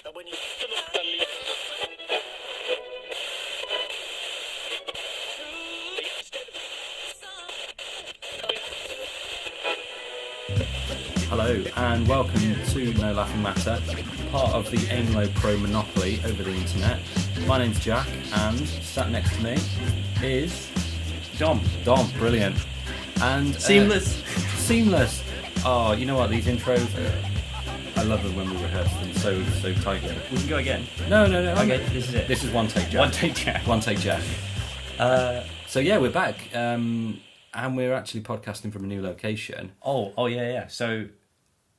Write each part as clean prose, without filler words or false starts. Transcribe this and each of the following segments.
And when you Hello and welcome to No Laughing Matter, part of the AIMLO Pro Monopoly over the internet. My name's Jack and sat next to me is Dom, brilliant. And seamless. Oh, you know what, these intros, I love them when we rehearse them so tightly. We can go again. No. Okay, this is it. This is one take Jack. One take Jack. So yeah, we're back. And we're actually podcasting from a new location. Oh yeah. So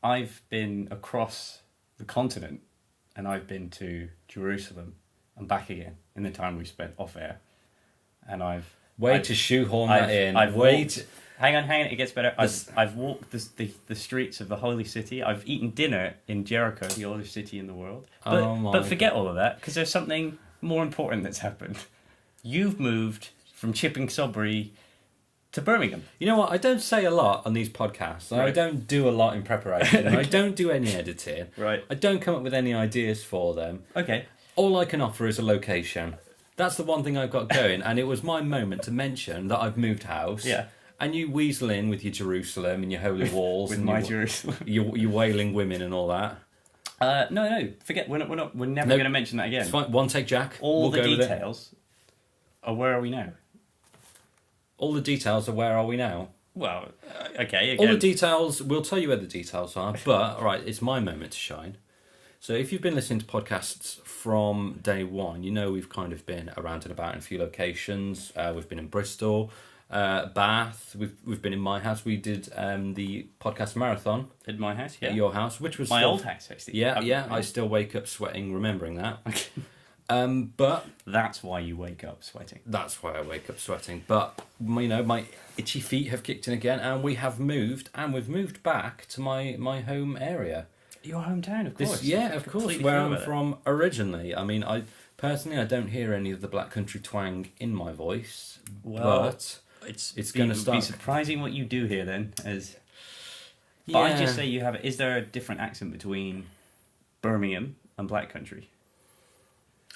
I've been across the continent and I've been to Jerusalem and back again in the time we spent off air. And I've shoehorn that in. Hang on, it gets better. I've walked the streets of the holy city. I've eaten dinner in Jericho, the oldest city in the world. But forget all of that, because there's something more important that's happened. You've moved from Chipping Sudbury to Birmingham. You know what? I don't say a lot on these podcasts. Right. I don't do a lot in preparation. I don't do any editing. Right. I don't come up with any ideas for them. Okay. All I can offer is a location. That's the one thing I've got going, and it was my moment to mention that I've moved house. Yeah. And you weasel in with your Jerusalem and your holy walls with and my Jerusalem, your wailing women and all that. No. Forget. We're never going to mention that again. It's fine. One take, Jack. All the details are where are we now? All the details are where are we now? Well, okay. Again. All the details, we'll tell you where the details are, but, all right, it's my moment to shine. So if you've been listening to podcasts from day one, you know we've kind of been around and about in a few locations. We've been in Bristol, Bath, we've been in my house. We did the podcast marathon. At my house, yeah. At your house, which was... My old house, actually. Yeah, I still wake up sweating remembering that. But that's why you wake up sweating. That's why I wake up sweating. But, you know, my itchy feet have kicked in again, and we have moved, and we've moved back to my home area. Your hometown, of course. Of course, where I'm from originally. I mean, I don't hear any of the Black Country twang in my voice, but it's going to start. Be surprising what you do here then. But I just say you have. Is there a different accent between Birmingham and Black Country?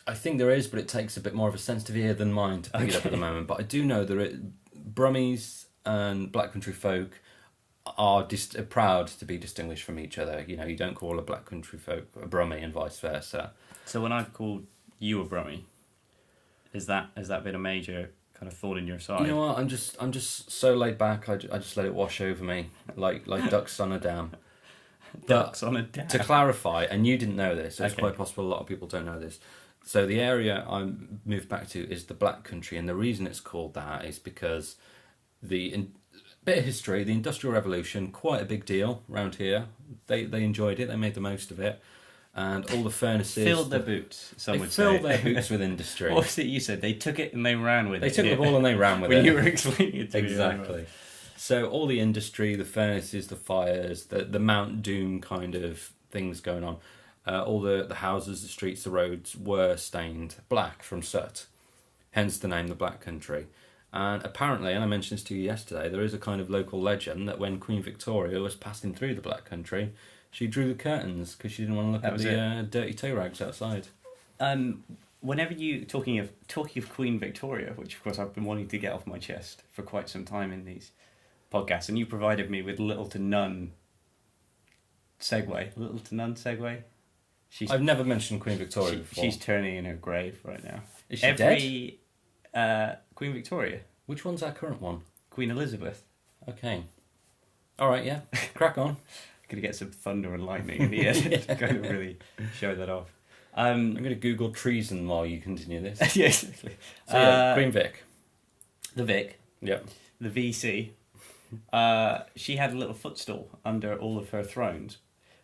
I think there is, but it takes a bit more of a sensitive ear than mine to pick it up at the moment. But I do know that Brummies and Black Country folk are proud to be distinguished from each other. You know, you don't call a Black Country folk a Brummie and vice versa. So when I've called you a Brummie, has that been a major kind of thought in your side? You know what? I'm just so laid back. I just let it wash over me like ducks on a dam. Ducks on a dam. To clarify, and you didn't know this, so it's quite possible a lot of people don't know this. So the area I moved back to is the Black Country, and the reason it's called that is because bit of history, the Industrial Revolution, quite a big deal around here. They enjoyed it, they made the most of it, and all the furnaces... Filled their boots, some would say. They filled their boots with industry. What was it you said? They took it and they ran with it. They took the ball and they ran with it. When you were explaining it to me. Exactly. So all the industry, the furnaces, the fires, the Mount Doom kind of things going on, all the houses, the streets, the roads were stained black from soot, hence the name the Black Country. And apparently, and I mentioned this to you yesterday, there is a kind of local legend that when Queen Victoria was passing through the Black Country, she drew the curtains because she didn't want to look at the dirty toe rags outside. Whenever you talking of Queen Victoria, which of course I've been wanting to get off my chest for quite some time in these podcasts, and you provided me with little to none segue. I've never mentioned Queen Victoria before. She's turning in her grave right now. Is she dead? Queen Victoria. Which one's our current one? Queen Elizabeth. Okay. All right, yeah. Crack on. Gonna get some thunder and lightning in the end to kind of really show that off. I'm going to Google treason while you continue this. Yeah, exactly. So Queen Vic. The Vic. Yep. The VC. She had a little footstool under all of her thrones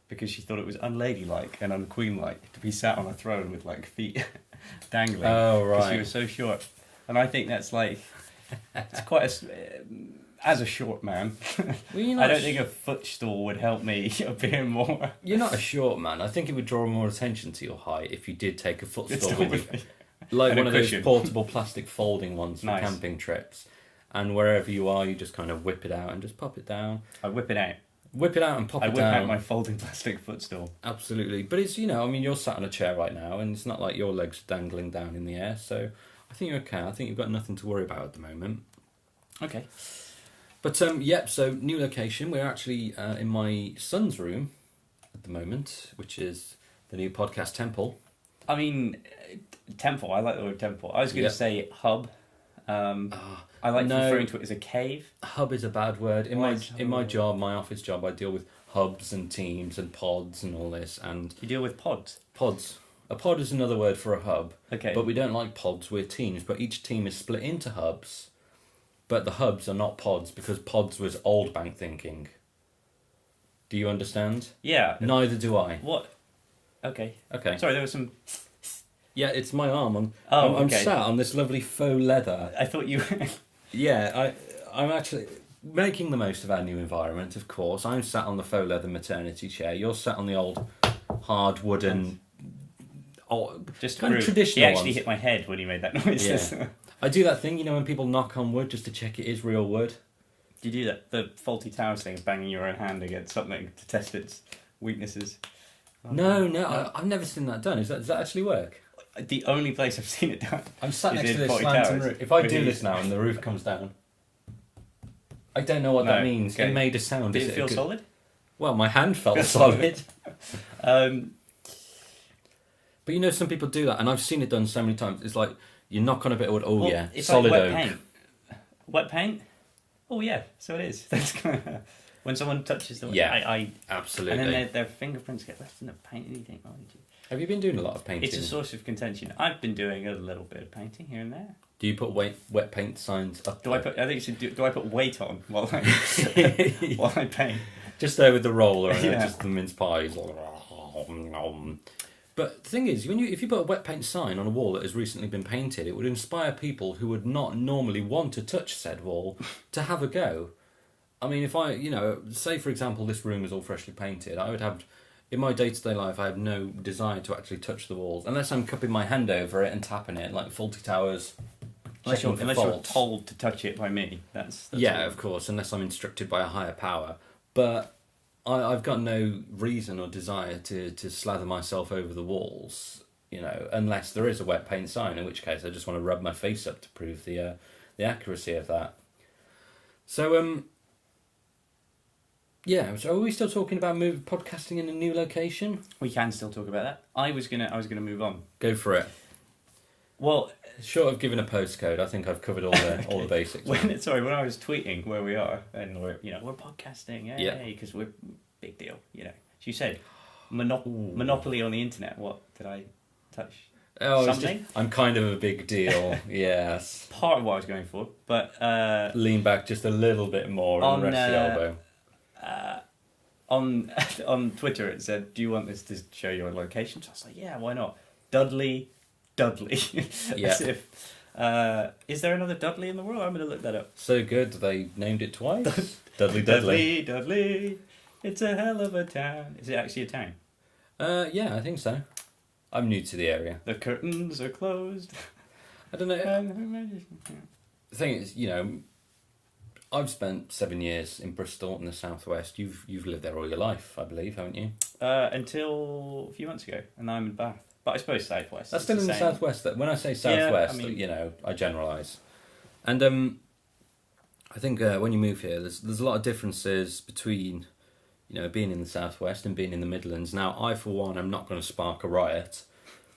because she thought it was unladylike and unqueen-like to be sat on a throne with like feet dangling. Oh, right. Because she was so short. And I think that's like, it's quite as a short man, I don't think a footstool would help me appear more. You're not a short man. I think it would draw more attention to your height if you did take a footstool with you. Like one of those portable plastic folding ones for camping trips. And wherever you are, you just kind of whip it out and just pop it down. I whip it out. Whip it out and pop I it whip down. out my folding plastic footstool. Absolutely. But it's, I mean, you're sat on a chair right now, and it's not like your legs are dangling down in the air, so I think you're okay. I think you've got nothing to worry about at the moment. Okay. But, so new location. We're actually in my son's room at the moment, which is the new podcast temple. I mean, temple. I like the word temple. I was going to say hub. I like referring to it as a cave. Hub is a bad word. In my job, my office job, I deal with hubs and teams and pods and all this. And you deal with pods? Pods. A pod is another word for a hub. Okay. But we don't like pods, we're teams. But each team is split into hubs. But the hubs are not pods because pods was old bank thinking. Do you understand? Yeah. Neither do I. What? Okay. Okay. Sorry, there was some... Yeah, it's my arm. I'm I'm sat on this lovely faux leather. I thought you... Yeah, I'm actually making the most of our new environment, of course. I'm sat on the faux leather maternity chair. You're sat on the old hard wooden... just kind of He traditional actually ones. hit my head when he made that noise. Yeah. I do that thing, when people knock on wood just to check it is real wood. Do you do that? The faulty towers thing, banging your own hand against something to test its weaknesses? No. I've never seen that done. Does that actually work? The only place I've seen it done. I'm sat is next to in this faulty slanting towers. roof. If I do Really? this now and the roof comes down, I don't know what that means. Okay. It made a sound. Did it feel solid? Well, my hand felt Feels solid. But some people do that, and I've seen it done so many times. It's like you knock on a bit of wood. It's solid like wet oak. paint. Wet paint? Oh yeah, so it is. That's kind of, when someone touches the Absolutely. and then their fingerprints get left in the paint and you think, oh, have you been doing a lot of painting? it's a source of contention. I've been doing a little bit of painting here and there. Do you put wet paint signs up? Do I put weight on while I while I paint? Just there with the roller and Yeah. just the mince pies. But the thing is, if you put a wet paint sign on a wall that has recently been painted, it would inspire people who would not normally want to touch said wall to have a go. I mean, if I, say for example this room is all freshly painted, I would have, in my day-to-day life, I have no desire to actually touch the walls, unless I'm cupping my hand over it and tapping it, like Faulty Towers. Unless you're told to touch it by me. That's yeah, of course, unless I'm instructed by a higher power. But I've got no reason or desire to slather myself over the walls, unless there is a wet paint sign, in which case I just want to rub my face up to prove the accuracy of that. So, so are we still talking about podcasting in a new location? We can still talk about that. I was gonna move on. Go for it. Well, short of giving a postcode, I think I've covered all the basics. When I was tweeting where we are and we're podcasting, because we're big deal. As you said, monopoly on the internet. What did I touch? Oh, something. I'm kind of a big deal. Yes. Part of what I was going for, but lean back just a little bit more and rest the elbow. On Twitter it said, "Do you want this to show your location?" So I was like, "Yeah, why not?" Dudley. Yeah. As if, is there another Dudley in the world? I'm going to look that up. So good, they named it twice. Dudley. Dudley. It's a hell of a town. Is it actually a town? Yeah, I think so. I'm new to the area. The curtains are closed. I don't know. The thing is, I've spent 7 years in Bristol in the southwest. You've lived there all your life, I believe, haven't you? Until a few months ago, and now I'm in Bath. But I suppose southwest. That's still in the southwest. When I say southwest, I generalise. And I think when you move here, there's a lot of differences between, being in the southwest and being in the Midlands. Now, I for one am not going to spark a riot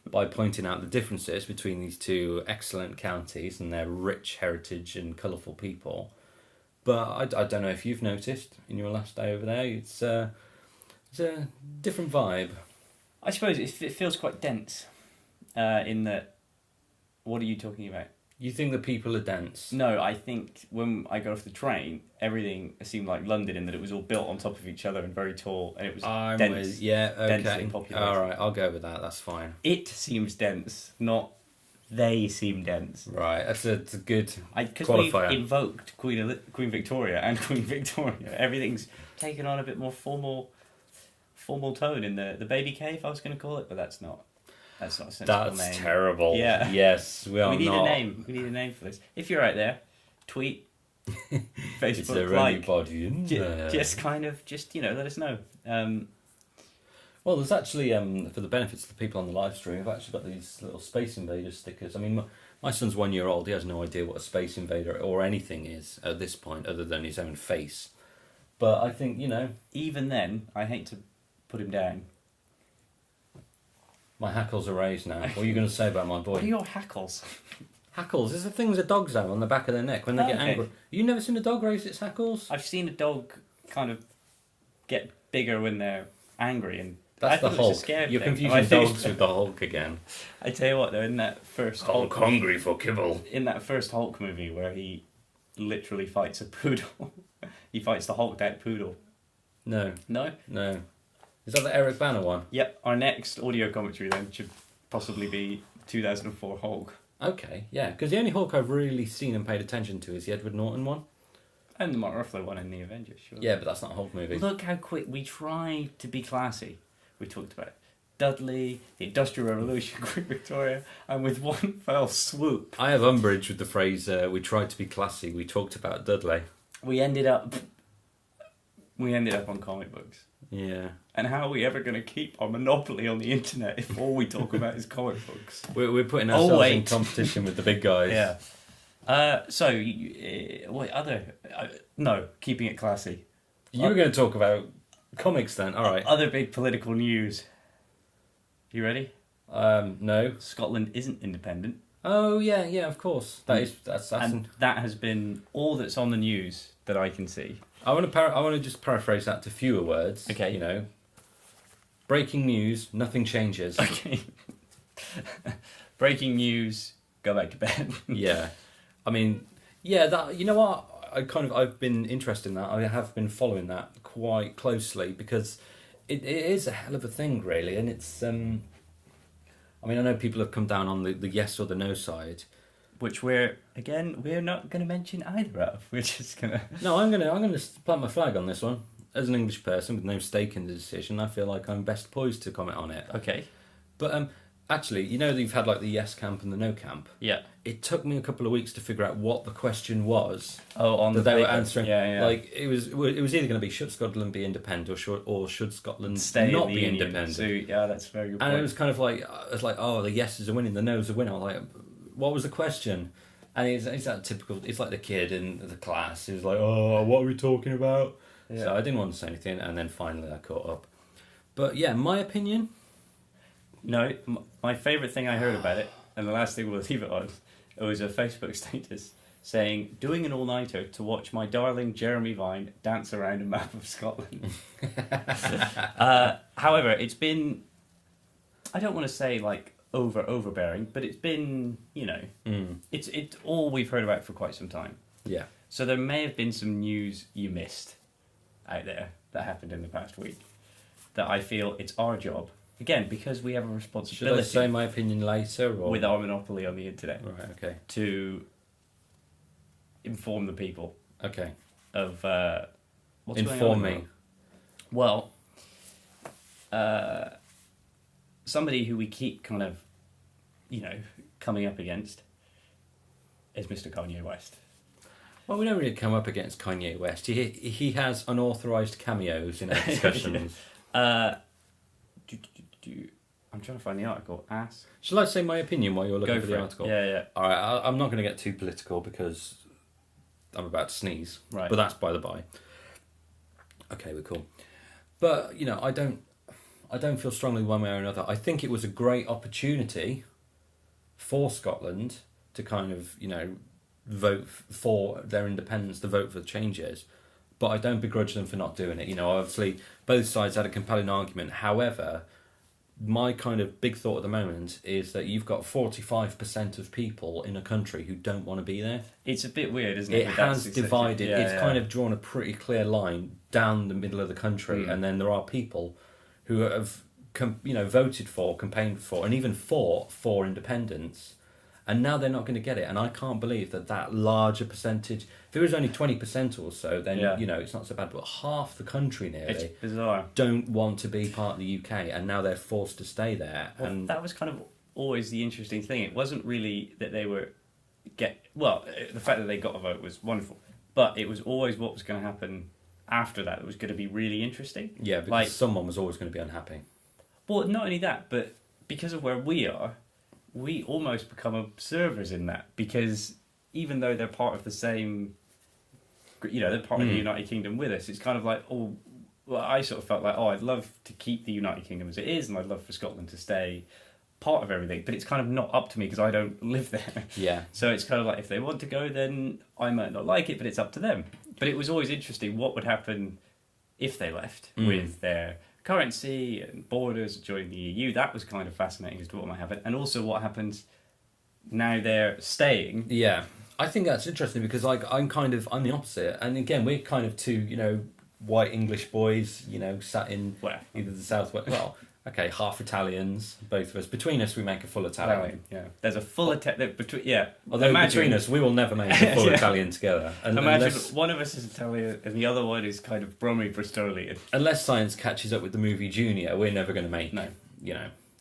by pointing out the differences between these two excellent counties and their rich heritage and colourful people. But I don't know if you've noticed in your last day over there, it's a different vibe. I suppose it feels quite dense, in that... What are you talking about? You think the people are dense? No, I think when I got off the train, everything seemed like London in that it was all built on top of each other and very tall, and it was dense. Densely populated. All right, I'll go with that. That's fine. It seems dense, not they seem dense. Right, that's a good Because qualifier. we've invoked Queen Victoria and Queen Victoria. Everything's taken on a bit more formal tone in the baby cave, I was going to call it, but that's not a sensible name. That's terrible. Yeah. Yes, we need not. a name. We need a name for this. If you're out there, tweet Facebook, Is there like, anybody in there? just kind of, let us know. Well, there's actually, for the benefits of the people on the live stream, I've actually got these little Space Invader stickers. I mean, my son's 1 year old. He has no idea what a Space Invader or anything is at this point, other than his own face. But I think, even then, I hate to put him down. My hackles are raised now. What are you going to say about my boy? What are your hackles? Hackles is the things that dogs have on the back of their neck when they get angry. You never seen a dog raise its hackles? I've seen a dog kind of get bigger when they're angry, and that's the Hulk. You're confusing dogs with the Hulk again. I tell you what, though, in that first Hulk hungry for kibble. In that first Hulk movie where he literally fights a poodle, he fights the hulked out poodle. No. No? No. Is that the Eric Bana one? Yep. Our next audio commentary then should possibly be 2004 Hulk. Okay, yeah, because the only Hulk I've really seen and paid attention to is the Edward Norton one. And the Mark Ruffalo one in the Avengers, sure. Yeah, but that's not a Hulk movie. Look how quick we tried to be classy. We talked about Dudley, the Industrial Revolution, Queen Victoria, and with one fell swoop. I have umbrage with the phrase, we tried to be classy, we talked about Dudley. We ended up on comic books. Yeah. And how are we ever going to keep our monopoly on the internet if all we talk about is comic books? We're putting ourselves in competition with the big guys. Yeah. No, keeping it classy. You were going to talk about comics then, alright. Other big political news. You ready? No. Scotland isn't independent. Oh, yeah, of course. That's and that has been all that's on the news that I can see. I want to just paraphrase that to fewer words. Okay. Breaking news, nothing changes. Okay. Breaking news, go back to bed. Yeah. I mean, yeah, that, you know what? I've been interested in that. I have been following that quite closely because it is a hell of a thing, really. And it's, I know people have come down on the yes or the no side. Which we're not going to mention either of. We're just going to... No, I'm going to plant my flag on this one. As an English person with no stake in the decision, I feel like I'm best poised to comment on it. Okay. But actually, that you've had like the yes camp and the no camp? Yeah. It took me a couple of weeks to figure out what the question was. Oh, on that the they paper. Were answering. Yeah. Like it was either going to be should Scotland be independent or should Scotland stay not in the be Union. independent? So yeah, that's a very good point. And it was kind of like oh, the yeses are winning, the nos are winning. I was like, what was the question? And it's that typical. It's like the kid in the class who's like, oh, what are we talking about? Yeah. So I didn't want to say anything, and then finally I caught up. But yeah, my opinion. No, my favourite thing I heard about it, and the last thing we'll leave it on, it was a Facebook status saying, doing an all-nighter to watch my darling Jeremy Vine dance around a map of Scotland. However, it's been, I don't want to say like overbearing, but it's been, it's all we've heard about for quite some time. Yeah. So there may have been some news you missed out there that happened in the past week that I feel it's our job, again, because we have a responsibility. Should I say my opinion later? Or? With our monopoly on the internet. Right, okay. To inform the people. Okay. Of what's inform going on. Me. Well, somebody who we keep kind of, coming up against is Mr. Kanye West. Well, we don't really come up against Kanye West. He has unauthorised cameos in our discussions. I'm trying to find the article. Shall I say my opinion while you're looking for the article? Yeah. All right, I'm not going to get too political because I'm about to sneeze. Right. But that's by the by. Okay, we're cool. But, I don't feel strongly one way or another. I think it was a great opportunity for Scotland to kind of, vote for their independence, to vote for the changes. But I don't begrudge them for not doing it. Obviously, both sides had a compelling argument. However, my kind of big thought at the moment is that you've got 45% of people in a country who don't want to be there. It's a bit weird, isn't it? It has divided. It's kind of drawn a pretty clear line down the middle of the country, and then there are people who have, voted for, campaigned for, and even fought for independence. And now they're not going to get it. And I can't believe that larger percentage... If it was only 20% or so, then, it's not so bad. But half the country nearly... It's bizarre. ...don't want to be part of the UK, and now they're forced to stay there. Well, and that was kind of always the interesting thing. It wasn't really that they were... the fact that they got a vote was wonderful. but it was always what was going to happen after that was going to be really interesting. Yeah, because someone was always going to be unhappy. Well, not only that, but because of where we are, we almost become observers in that, because even though they're part of the same, they're part of the United Kingdom with us, it's kind of like, I sort of felt like, I'd love to keep the United Kingdom as it is, and I'd love for Scotland to stay part of everything, but it's kind of not up to me because I don't live there. Yeah. So it's kind of like, if they want to go, then I might not like it, but it's up to them. But it was always interesting what would happen if they left with their currency and borders, joining the EU. That was kind of fascinating as to what might happen, and also what happens now they're staying. Yeah, I think that's interesting because I'm the opposite, and again we're kind of two white English boys sat in either the southwest. Well, okay, half Italians, both of us. Between us, we make a full Italian. Yeah, there's a full Italian between. Yeah, although between us, we will never make a full Italian together. Imagine one of us is Italian and the other one is kind of Bristolian. Unless science catches up with the movie Junior, we're never going to make. No,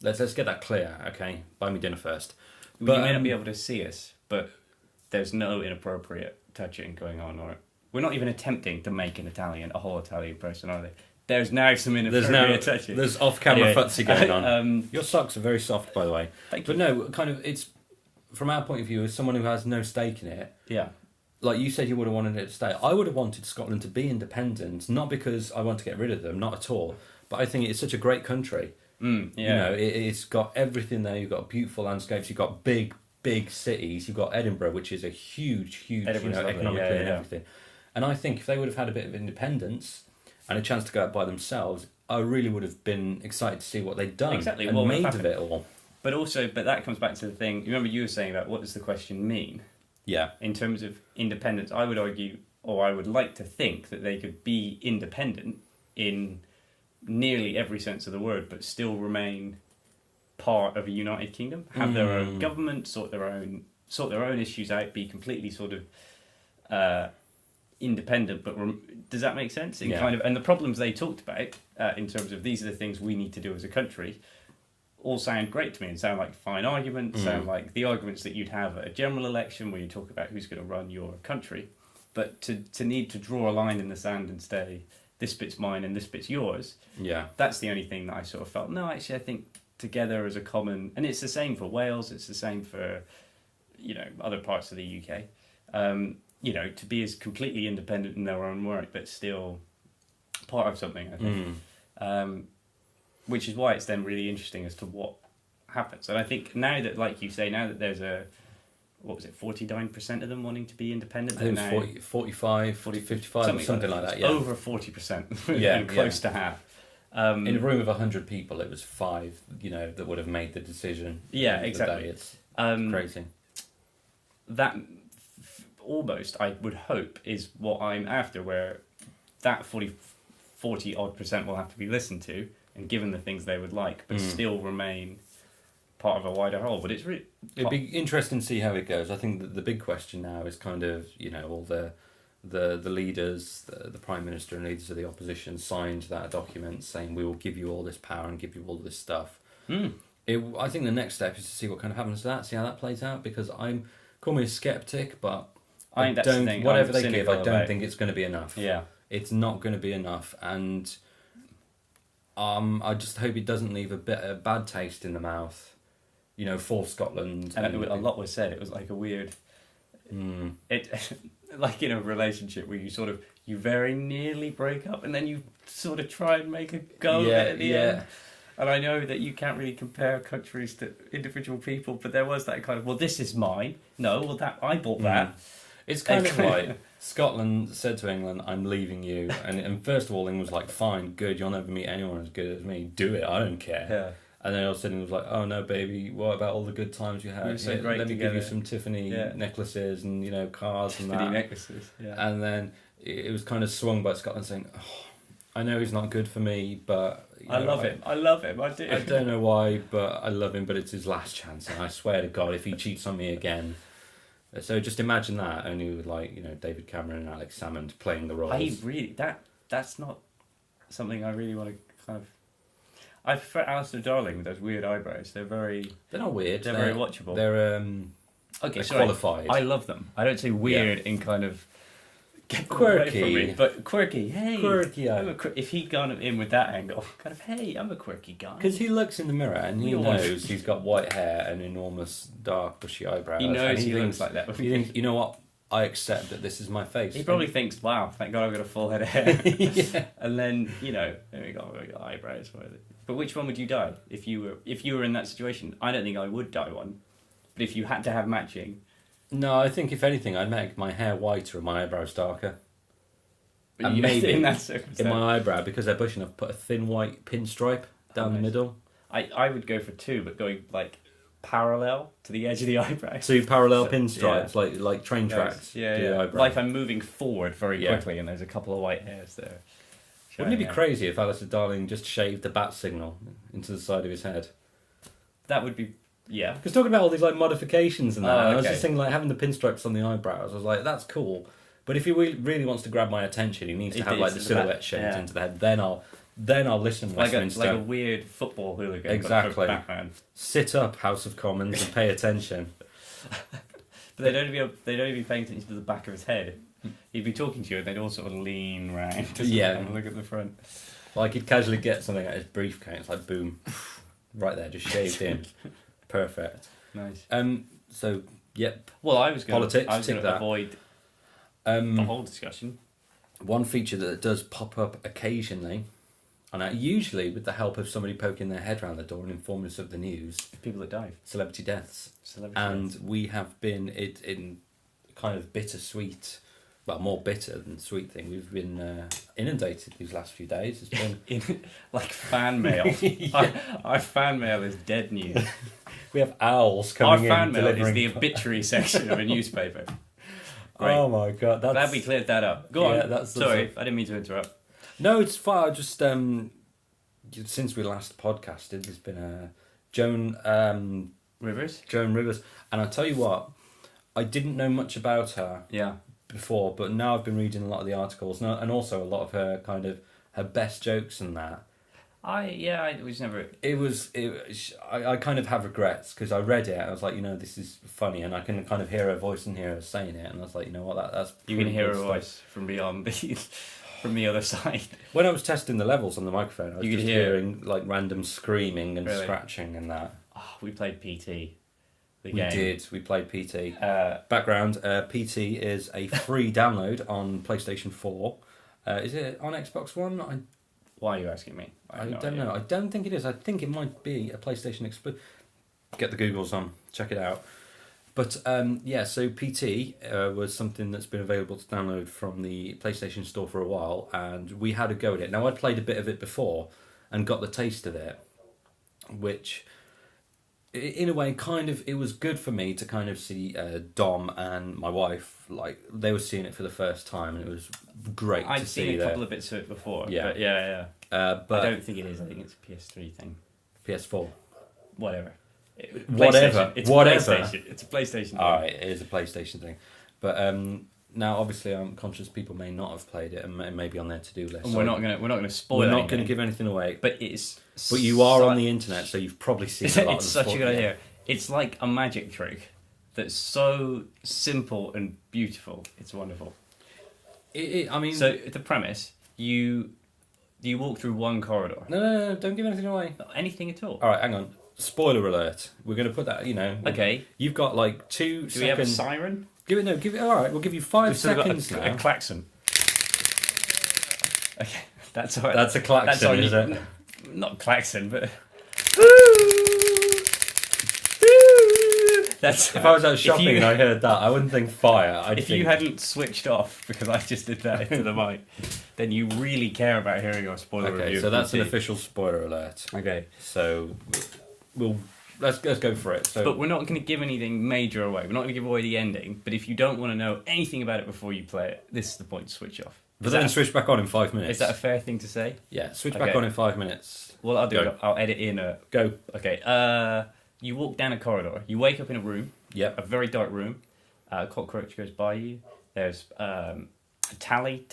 let's get that clear. Okay, buy me dinner first. But you may not be able to see us, but there's no inappropriate touching going on, or we're not even attempting to make a whole Italian person, are they? There's now some inappropriate touching. There's off-camera futsy going on. Your socks are very soft, by the way. Thank you. But no, kind of, it's from our point of view, as someone who has no stake in it. Yeah. Like you said, you would have wanted it to stay. I would have wanted Scotland to be independent, not because I want to get rid of them, not at all. But I think it's such a great country. It's got everything there. You've got beautiful landscapes. You've got big cities. You've got Edinburgh, which is a huge, economically and everything. And I think if they would have had a bit of independence and a chance to go out by themselves, I really would have been excited to see what they'd done and made of it all. But that comes back to the thing. Remember, you were saying about what does the question mean? Yeah. In terms of independence, I would argue, or I would like to think, that they could be independent in nearly every sense of the word, but still remain part of a United Kingdom, have their own government, sort their own issues out, be completely sort of independent. But does that make sense? And the problems they talked about in terms of these are the things we need to do as a country, all sound great to me and sound like fine arguments, sound like the arguments that you'd have at a general election where you talk about who's going to run your country. But to need to draw a line in the sand and say, this bit's mine and this bit's yours, that's the only thing that I sort of felt, no, actually, I think together as a common, and it's the same for Wales, it's the same for, other parts of the UK, to be as completely independent in their own right, but still part of something, I think. Which is why it's then really interesting as to what happens. And I think now that, like you say, now that there's 49% of them wanting to be independent? I think it was 40, 45, 40, 55, something like that, yeah. Over 40%, close to half. In a room of 100 people, it was 5, that would have made the decision. Yeah, exactly. It's crazy. That almost, I would hope, is what I'm after, where that 40 odd percent will have to be listened to and given the things they would like, but still remain part of a wider whole. But it's really... It'd be interesting to see how it goes. I think that the big question now is kind of, all the leaders, the Prime Minister and leaders of the opposition signed that document saying we will give you all this power and give you all this stuff. I think the next step is to see what kind of happens to that, see how that plays out, because call me a skeptic, but I think that's the thing. Whatever they give, I don't think it's going to be enough. Yeah. It's not going to be enough, and I just hope it doesn't leave a bad taste in the mouth, for Scotland. And a lot was said. It was like a weird... It like in a relationship where you very nearly break up and then you sort of try and make a go of it at the end. And I know that you can't really compare countries to individual people, but there was that kind of, well, this is mine. No, well, I bought that. It's kind of like Scotland said to England, I'm leaving you. And first of all, England was like, fine, good, you'll never meet anyone as good as me. Do it, I don't care. Yeah. And then all of a sudden it was like, oh no, baby, what about all the good times you had? Let me give you some Tiffany necklaces and, cars and that. Tiffany necklaces, yeah. And then it was kind of swung by Scotland saying, oh, I know he's not good for me, but... I love him, I do. I don't know why, but I love him, but it's his last chance. And I swear to God, if he cheats on me again... So just imagine that, only with David Cameron and Alex Salmond playing the roles. That's not something I really want to kind of... I prefer Alistair Darling with those weird eyebrows. They're not weird. They're very watchable. They're qualified. I love them. I don't say weird in kind of get quirky. away from me. But quirky, hey. Quirky. If he'd gone in with that angle, kind of, hey, I'm a quirky guy. Because he looks in the mirror and he knows he's got white hair and enormous dark bushy eyebrows. He knows he thinks looks like that. He thinks, you know what? I accept that this is my face. He probably thinks, wow, thank God I've got a full head of hair. Yeah. And then, there we go, eyebrows. But which one would you dye if you were in that situation? I don't think I would dye one. But if you had to have matching... No, I think if anything, I'd make my hair whiter and my eyebrows darker. And maybe maybe in that circumstance. in my eyebrow, because they're bushy enough, put a thin white pinstripe down the middle. I would go for two, but going like parallel to the edge of the eyebrow. Two parallel pinstripes, like train tracks. Yeah. Like I'm moving forward very quickly, and there's a couple of white hairs there. Wouldn't it be crazy if Alistair Darling just shaved the bat signal into the side of his head? That would be, yeah. Because talking about all these like modifications and that, okay. I was just thinking like having the pinstripes on the eyebrows. I was like, that's cool. But if he really wants to grab my attention, he needs to have like the silhouette shaved into the head. Then I'll listen. Like a weird football hooligan. Exactly. Batman. Sit up, House of Commons, and pay attention. But they'd only be paying attention to the back of his head. He'd be talking to you, and they'd all sort of lean round to have a look at the front. Like he'd casually get something out of his briefcase, like boom, right there, just shaved in, perfect. Nice. So yep. Well, I was going to that. avoid the whole discussion. One feature that does pop up occasionally, and usually with the help of somebody poking their head around the door and informing us of the news. People that dive. Celebrity deaths. We have been in kind of bittersweet, well, more bitter than sweet thing. We've been inundated these last few days. It's been like fan mail. Our fan mail is dead news. We have owls coming in. Our fan mail is the obituary section of a newspaper. Great. Oh my god! Glad we cleared that up. Go on. Sorry, I didn't mean to interrupt. No, it's fine. I just since we last podcasted, there's been Joan Rivers, and I'll tell you what, I didn't know much about her. Yeah. Before, but now I've been reading a lot of the articles, and also a lot of her kind of her best jokes and that. I was never. I kind of have regrets because I read it. I was like, this is funny, and I can kind of hear her voice and hear her saying it, and I was like, you know what, that's you can hear her voice from beyond from the other side. When I was testing the levels on the microphone, I was just hearing like random screaming and really? Scratching and that. Oh, we played PT. We did. We played PT. Background, PT is a free download on PlayStation 4. Is it on Xbox One? Why are you asking me? I don't know. I don't think it is. I think it might be a PlayStation exclusive. Get the Googles on. Check it out. But so PT was something that's been available to download from the PlayStation Store for a while, and we had a go at it. Now, I'd played a bit of it before and got the taste of it, which... in a way, kind of, it was good for me to kind of see Dom and my wife, like, they were seeing it for the first time, and it was great to see. I'd seen a couple of bits of it before. Yeah. But yeah. But I don't think it is. I think it's a PS3 thing. PS4. Whatever. Whatever. It's Whatever. PlayStation. It's a PlayStation thing. Alright, it is a PlayStation thing. But now, obviously, I'm conscious people may not have played it, and it may be on their to-do list. And we're not gonna spoil. We're not going to give anything away. But you are on the internet, so you've probably seen a lot of It's such a good idea. It's like a magic trick that's so simple and beautiful. It's wonderful. I mean, so the premise: you walk through one corridor. No, don't give anything away. Anything at all. All right, hang on. Spoiler alert. We're going to put that. Okay. You've got like 2 seconds. Do we have a siren? Give it. All right, we'll give you 5 seconds now. A klaxon. Okay, that's all right. That's a klaxon, is it? Not klaxon, but. That's if I was out shopping and I heard that, I wouldn't think fire. If you hadn't switched off because I just did that into the mic, then you really care about hearing our spoiler review. Okay, so that's an official spoiler alert. Okay, so let's go for it. So, but we're not going to give anything major away. We're not going to give away the ending. But if you don't want to know anything about it before you play it, this is the point to switch off. But then switch back on in 5 minutes. Is that a fair thing to say? Yeah, switch back on in 5 minutes. Well, I'll do it. I'll edit in a... Go. Okay, you walk down a corridor. You wake up in a room. Yep. A very dark room. A cockroach goes by you. There's a tally,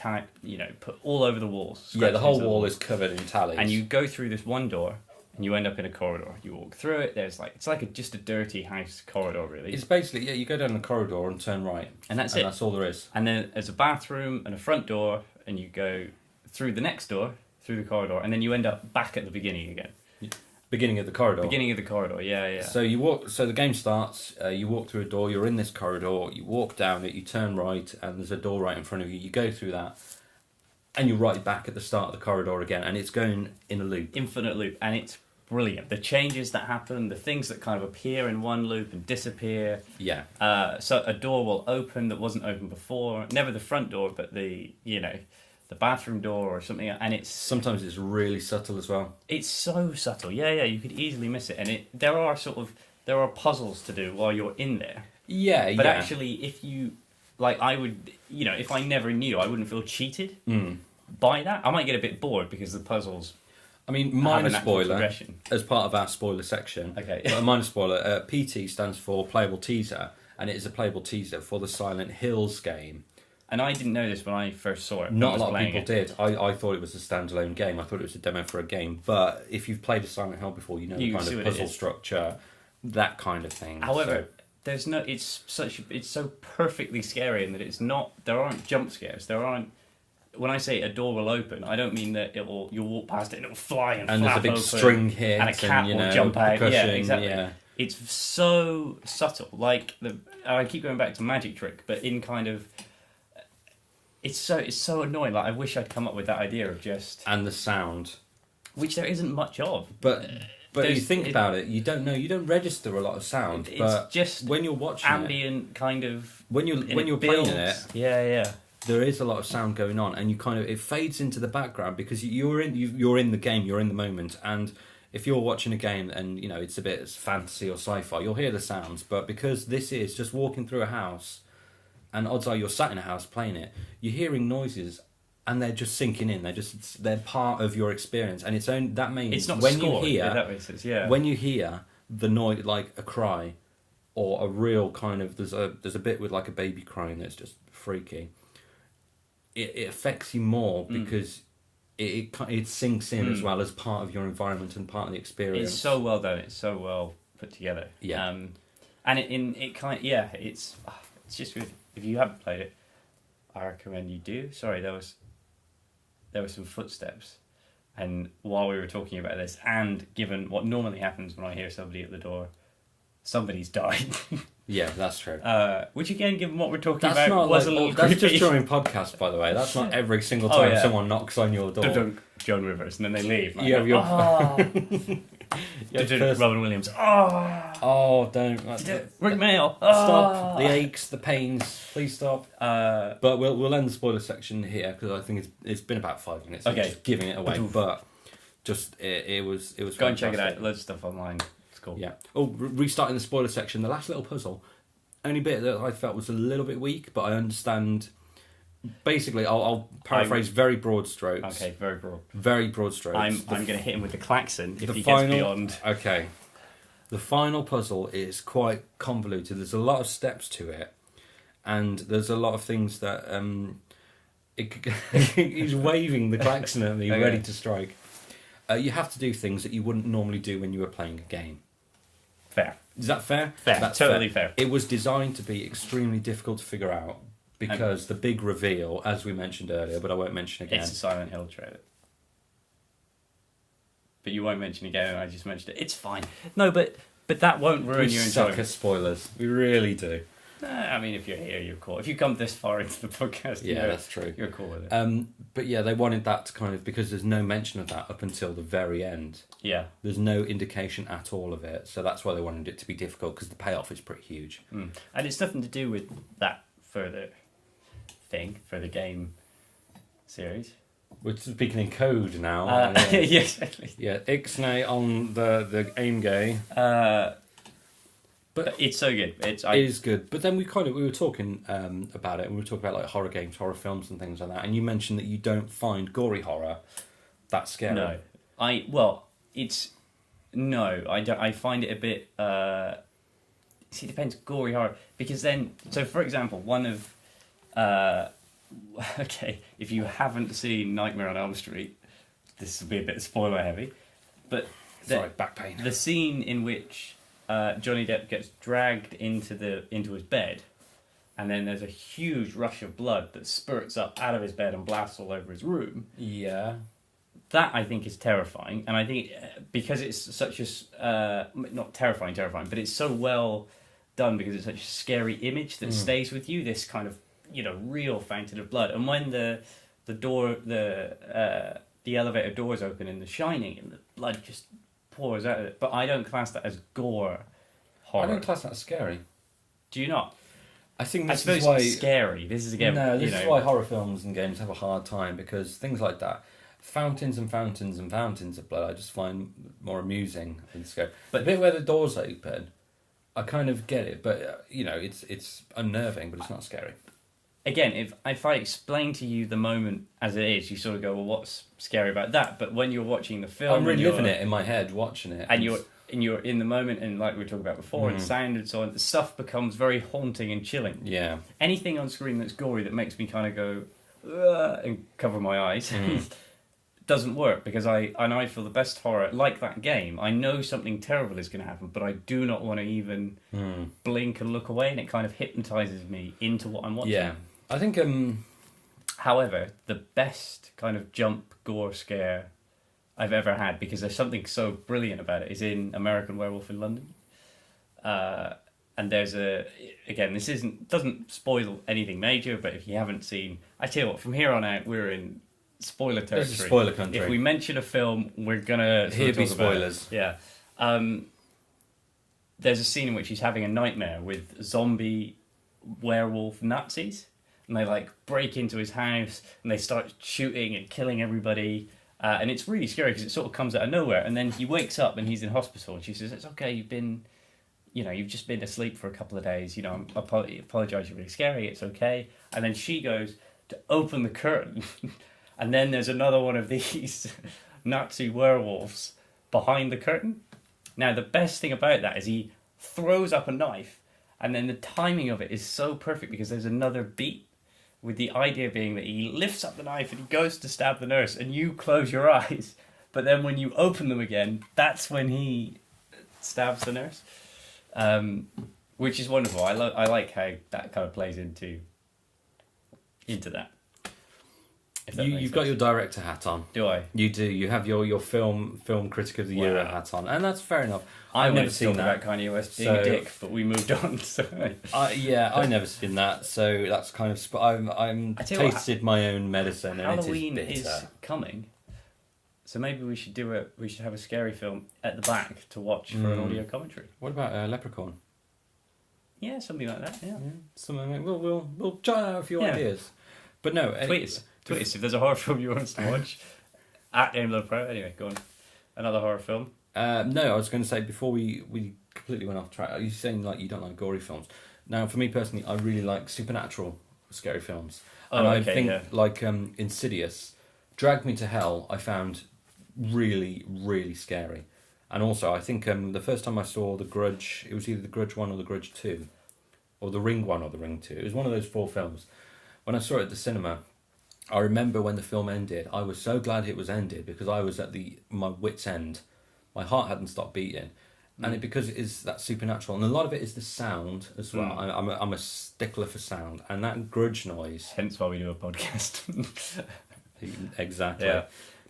put all over the walls. Yeah, the whole wall is covered in tallies. And you go through this one door, and you end up in a corridor. You walk through it. It's like just a dirty house corridor, really. It's basically you go down the corridor and turn right, and that's it. That's all there is. And then there's a bathroom and a front door, and you go through the next door, through the corridor, and then you end up back at the beginning again. Beginning of the corridor. Beginning of the corridor, yeah. So you walk. So the game starts. You walk through a door. You're in this corridor. You walk down it. You turn right, and there's a door right in front of you. You go through that, and you're right back at the start of the corridor again, and it's going in a loop, infinite loop, and it's brilliant. The changes that happen, the things that kind of appear in one loop and disappear. Yeah. So a door will open that wasn't open before. Never the front door, but the bathroom door or something, and sometimes it's really subtle as well. It's so subtle, yeah. You could easily miss it, and there are puzzles to do while you're in there. Yeah, but actually, if you I would, if I never knew, I wouldn't feel cheated by that. I might get a bit bored because the puzzles. I mean, minor spoiler as part of our spoiler section. Okay, a minor spoiler. PT stands for playable teaser, and it is a playable teaser for the Silent Hills game. And I didn't know this when I first saw it. Not a lot of people did. I thought it was a standalone game. I thought it was a demo for a game. But if you've played a Silent Hill before, you know the kind of puzzle structure, that kind of thing. However, there's no. It's so perfectly scary in that it's not. There aren't jump scares. There aren't. When I say a door will open, I don't mean that you'll walk past it and it'll fly and flap there's a big open, string hit and a cat will jump out. Yeah, exactly. Yeah. It's so subtle. I keep going back to Magic Trick, but in kind of. It's so annoying. I wish I'd come up with that idea of just and the sound, which there isn't much of. But you think about it, you don't know. You don't register a lot of sound. But just when you're watching ambient kind of when you're playing it. Yeah. There is a lot of sound going on, and it fades into the background because you're in the game, you're in the moment, and if you're watching a game and it's a bit fantasy or sci-fi, you'll hear the sounds. But because this is just walking through a house. And odds are you're sat in a house playing it. You're hearing noises, and they're just sinking in. They're part of your experience, and that means it's not when scored, you hear that makes sense, yeah. When you hear the noise, like a cry, or a real kind of there's a bit with like a baby crying that's just freaky. It affects you more because it sinks in as well as part of your environment and part of the experience. It's so well done. It's so well put together. Yeah, and it's just good. If you haven't played it, I recommend you do. Sorry, there were some footsteps, and while we were talking about this, and given what normally happens when I hear somebody at the door, somebody's died. Yeah, that's true. Which again, given what we're talking that's about, not was a little that's creepy. just during podcast, by the way. That's not every single time someone knocks on your door. Joan Rivers, and then they leave. Robin Williams. Oh, don't. Rick Mail. Stop the aches, the pains. Please stop. But we'll end the spoiler section here because I think it's been about 5 minutes. Okay, just giving it away, but just it was. Go fantastic. and check it out. Loads of stuff online. It's cool. Yeah. Oh, restarting the spoiler section. The last little puzzle, only bit that I felt was a little bit weak, but I understand. Basically, I'll paraphrase very broad strokes. Okay, very broad. Very broad strokes. I'm going to hit him with the klaxon if he gets beyond. Okay. The final puzzle is quite convoluted. There's a lot of steps to it, and there's a lot of things that he's waving the klaxon at me, ready to strike. You have to do things that you wouldn't normally do when you were playing a game. Fair. Is that fair? Fair. That's totally fair. It was designed to be extremely difficult to figure out. Because the big reveal, as we mentioned earlier, but I won't mention again. It's a Silent Hill trailer. But you won't mention again, and I just mentioned it. It's fine. No, but that won't ruin your enjoyment. We suck at spoilers. We really do. I mean, if you're here, you're cool. If you come this far into the podcast, that's true. You're cool with it. But yeah, they wanted that to kind of, because there's no mention of that up until the very end. Yeah. There's no indication at all of it, so that's why they wanted it to be difficult, because the payoff is pretty huge. And it's nothing to do with that further thing for the game series. We're speaking in code now. Yeah, exactly. Yeah, Ixnay on the aim gay. But it's so good. It is good. But then we were talking about it, and we were talking about like horror games, horror films, and things like that. And you mentioned that you don't find gory horror that scary. No, I don't. I find it a bit. See, it depends. Gory horror, because then, so for example, one of. Okay, if you haven't seen Nightmare on Elm Street, this will be a bit spoiler heavy, but Sorry, back pain. The scene in which Johnny Depp gets dragged into his bed, and then there's a huge rush of blood that spurts up out of his bed and blasts all over his room. Yeah. That, I think, is terrifying. And I think because it's such a... not terrifying, but it's so well done because it's such a scary image that stays with you, this kind of, real fountain of blood. And when the elevator doors open in The Shining and the blood just pours out of it. But I don't class that as gore horror. I don't class that as scary. Do you not? I think I this suppose is why... it's scary. This is, again... No, this is why horror films and games have a hard time, because things like that, fountains and fountains and fountains of blood, I just find more amusing than scary. But the bit where the doors open, I kind of get it, but, it's unnerving, but it's not scary. Again, if I explain to you the moment as it is, you sort of go, well, what's scary about that? But when you're watching the film... I'm reliving it in my head, watching it. And you're in the moment, and like we were talking about before, and sound and so on, the stuff becomes very haunting and chilling. Yeah. Anything on screen that's gory that makes me kind of go, ugh, and cover my eyes, doesn't work, because I feel the best horror, like that game, I know something terrible is going to happen, but I do not want to even blink and look away, and it kind of hypnotizes me into what I'm watching. Yeah. I think... However, the best kind of jump gore scare I've ever had, because there's something so brilliant about it, is in American Werewolf in London. And there's again, this doesn't spoil anything major, but if you haven't seen, I tell you what, from here on out, we're in spoiler territory. This is spoiler country. If we mention a film, we're gonna Here be spoilers. Yeah. There's a scene in which he's having a nightmare with zombie werewolf Nazis, and they break into his house and they start shooting and killing everybody. And it's really scary because it sort of comes out of nowhere. And then he wakes up and he's in hospital, and she says, "It's okay, you've just been asleep for a couple of days. I apologise, you're really scary, it's okay." And then she goes to open the curtain, and then there's another one of these Nazi werewolves behind the curtain. Now, the best thing about that is he throws up a knife, and then the timing of it is so perfect because there's another beat, with the idea being that he lifts up the knife and he goes to stab the nurse, and you close your eyes, but then when you open them again, that's when he stabs the nurse, which is wonderful. I like how that kind of plays into that. You've got your director hat on. Do I? You do. You have your film critic of the year hat on, and that's fair enough. I've never seen that about Kanye West being a dick, but we moved on. So. I never seen that, so that's kind of. I'm tasted my own medicine, and Halloween it is bitter. Is coming, so maybe we should have a scary film at the back to watch for an audio commentary. What about Leprechaun? Yeah, something like that. Yeah. Something like we'll try out a few ideas, but no. Tweet us if there's a horror film you want us to watch. At AimLowPro. Anyway, go on. Another horror film. No, I was going to say, before we completely went off track, are you saying you don't like gory films? Now, for me personally, I really like supernatural scary films. And I think Insidious, Drag Me to Hell, I found really, really scary. And also, I think the first time I saw The Grudge, it was either The Grudge 1 or The Grudge 2, or The Ring 1 or The Ring 2. It was one of those 4 films. When I saw it at the cinema, I remember when the film ended, I was so glad it was ended, because I was at my wit's end. My heart hadn't stopped beating. And because it is that supernatural, and a lot of it is the sound as well. I'm a stickler for sound, and that grudge noise. Hence why we do a podcast. Exactly. Yeah.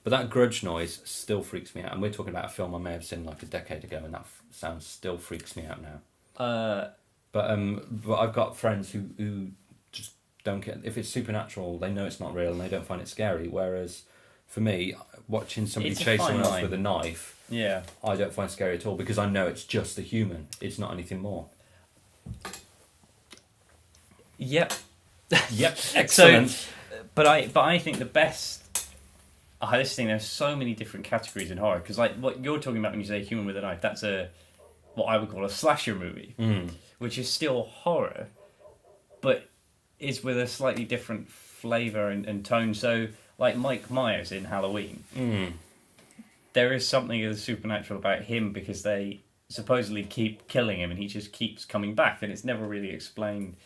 But that grudge noise still freaks me out. And we're talking about a film I may have seen a decade ago, and that sound still freaks me out now. But I've got friends who just don't care. If it's supernatural, they know it's not real, and they don't find it scary. Whereas for me, watching somebody chase someone else with a knife, I don't find scary at all, because I know it's just a human. It's not anything more. Yep. Excellent. So, but I think the best. I just think there's so many different categories in horror, because what you're talking about when you say human with a knife, that's what I would call a slasher movie, which is still horror, but is with a slightly different flavour and tone. So, like Mike Myers in Halloween, there is something of the supernatural about him, because they supposedly keep killing him and he just keeps coming back, and it's never really explained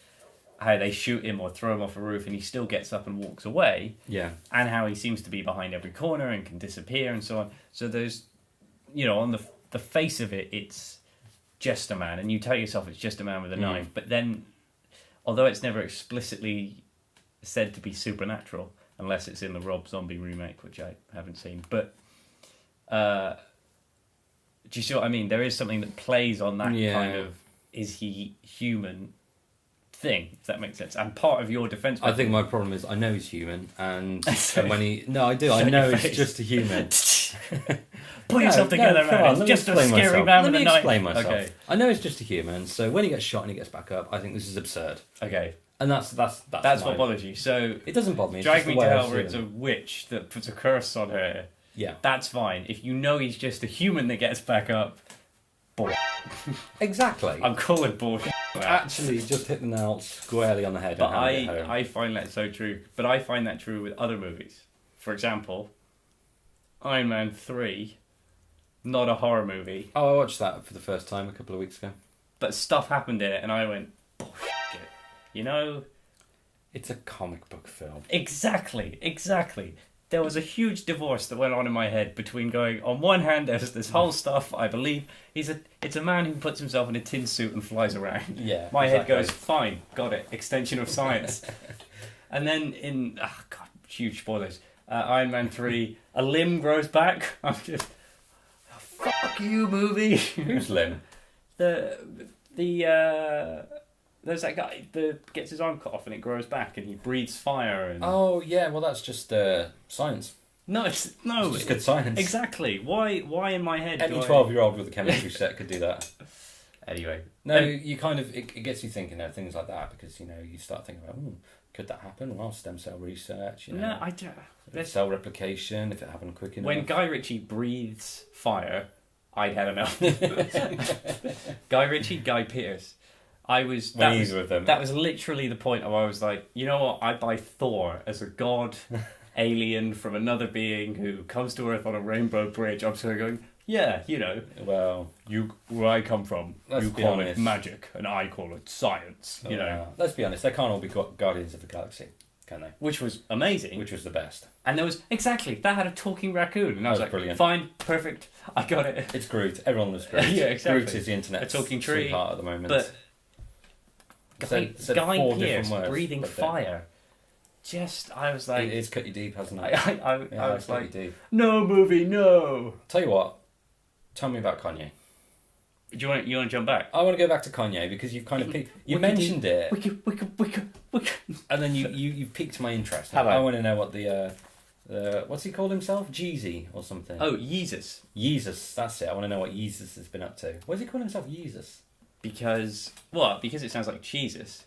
how they shoot him or throw him off a roof and he still gets up and walks away. Yeah. And how he seems to be behind every corner and can disappear and so on. So there's on the face of it, it's just a man, and you tell yourself it's just a man with a knife. But then, although it's never explicitly said to be supernatural, unless it's in the Rob Zombie remake, which I haven't seen, but do you see what I mean? There is something that plays on that kind of is he human thing, if that makes sense. And part of your defense, I think my problem is I know he's human, and when he I know he's just a human. Pull yourself together, man. It's just a scary man with a knife. Let me explain myself. Okay. I know he's just a human, so when he gets shot and he gets back up, I think this is absurd. Okay. And that's what bothers you. So it doesn't bother me. Drag Me to Hell, where it's a witch that puts a curse on her. Yeah. That's fine. If you know he's just a human that gets back up, bullshit. Exactly. I'm calling bullshit. Actually, just hit the nail squarely on the head. But I find that so true. But I find that true with other movies. For example, Iron Man 3, not a horror movie. Oh, I watched that for the first time a couple of weeks ago. But stuff happened in it, and I went, bullshit. It's a comic book film. Exactly. There was a huge divorce that went on in my head between going, on one hand, there's this whole stuff, I believe, it's a man who puts himself in a tin suit and flies around. Yeah. My head goes, fine, got it, extension of science. And then huge spoilers, Iron Man 3, a limb grows back. I'm just, fuck you, movie. Whose limb? There's that guy that gets his arm cut off and it grows back and he breathes fire. And... Oh yeah, well that's just science. No, it's just good science. Exactly. Why in my head? Any 12-year-old with a chemistry set could do that. Anyway, no, you kind of it gets you thinking of things like that because you start thinking about could that happen? Well, stem cell research. No, I don't. Cell replication if it happened quick enough. When Guy Ritchie breathes fire, I'd had enough. Guy Ritchie, Guy Pearce. Either of them. That was literally the point where I was like, you know what? I buy Thor as a god alien from another being who comes to Earth on a rainbow bridge. I'm sort of going, yeah, Well, where I come from, you call it honest. Magic, and I call it science. Let's be honest. They can't all be Guardians of the Galaxy, can they? Which was amazing. Which was the best. And there was that had a talking raccoon, and I was like, brilliant. Fine, perfect, I got it. It's Groot. Everyone loves Groot. Yeah, exactly. Groot is the internet's a talking tree sweetheart at the moment. But Guy four Pearce different words, breathing fire. I was like, it's cut you deep, hasn't it? I was like, deep. No movie, no. Tell you what, tell me about Kanye. Do you want to jump back? I want to go back to Kanye because you've kind of you mentioned it, and then you've piqued my interest. I want to know what the what's he called himself? Jeezy or something? Oh, Yeezus. Yeezus, that's it. I want to know what Yeezus has been up to. Why does he call himself Yeezus? Because it sounds like Jesus.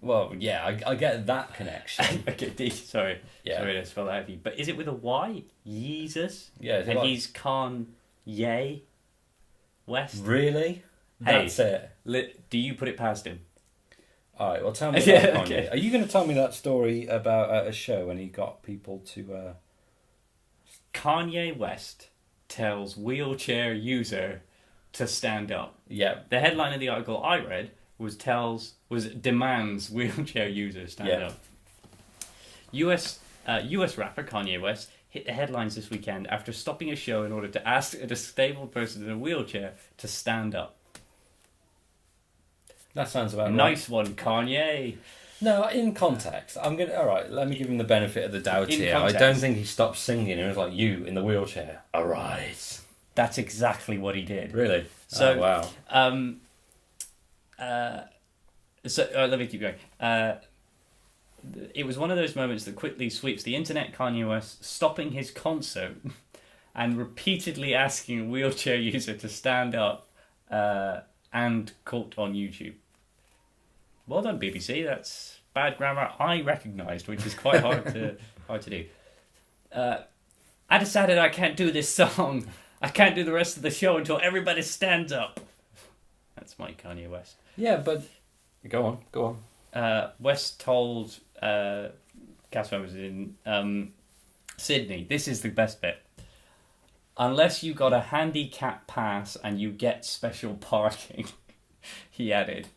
Well, yeah, I get that connection. Okay, sorry to spell that out for you. But is it with a Y? Yeezus? Yeah. And he's Kanye West? Really? That's it? Do you put it past him? Alright, well tell me about Kanye. Okay. Are you going to tell me that story about a show when he got people to... Kanye West tells wheelchair user to stand up. Yeah. The headline of the article I read was demands wheelchair users stand up. US rapper Kanye West hit the headlines this weekend after stopping a show in order to ask a disabled person in a wheelchair to stand up. That sounds about nice one, Kanye. No, in context, all right, let me give him the benefit of the doubt here. Context. I don't think he stopped singing. It was like, you in the wheelchair, arise. That's exactly what he did. Really? So, wow. Let me keep going. It was one of those moments that quickly sweeps the internet. Kanye West stopping his concert and repeatedly asking a wheelchair user to stand up and caught on YouTube. Well done, BBC. That's bad grammar I recognised, which is quite hard to do. I decided I can't do this song. I can't do the rest of the show until everybody stands up. That's my Kanye West. Yeah, but go on. West told cast members in Sydney, this is the best bit. Unless you got a handicap pass and you get special parking, he added.